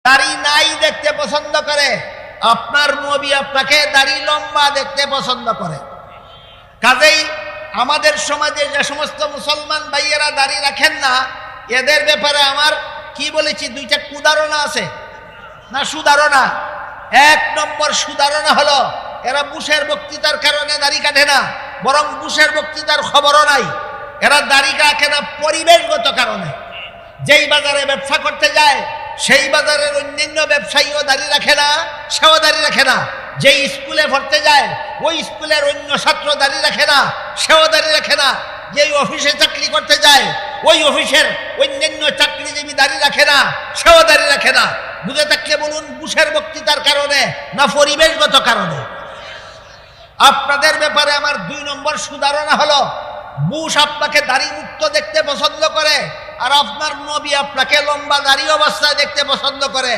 দাড়ি নাই দেখতে পছন্দ করে, আপনার নবী আপনাকে দাড়ি লম্বা দেখতে পছন্দ করে। কাজেই আমাদের সমাজে যে সমস্ত মুসলমান ভাইয়েরা দাড়ি রাখেন না, এদের ব্যাপারে আমার কি বলেছি, দুইটা কুধারণা আছে না সুধারণা। এক নম্বর সুধারণা হলো এরা বুশের বক্তৃতার কারণে দাড়ি কাটে না, বরং বুশের বক্তৃতার খবরও নাই। এরা দাড়ি কাটে না পরিবেশগত কারণে। যেই বাজারে ব্যবসা করতে যায় সেই বাজারের অন্যান্য ব্যবসায়ীও দাড়ি রাখে না, সেও দাড়ি রাখে না। যেই স্কুলে পড়তে যায় ওই স্কুলের অন্য ছাত্র দাড়ি রাখে না, সেও দাড়ি রাখে না। যেই অফিসে চাকরি করতে যায় ওই অফিসের অন্যান্য চাকরিজীবী দাড়ি রাখে না, সেও দাড়ি রাখে না। বুঝে থাকলে বলুন, বুশের বক্তৃতার কারণে না পরিবেশগত কারণে? আপনাদের ব্যাপারে আমার দুই নম্বর সুধারণা হলো, বুশ আপনাকে দাড়ি মুক্ত দেখতে পছন্দ করে, আর আপনার নবী আপনাকে লম্বা দাড়ি অবস্থায় দেখতে পছন্দ করে।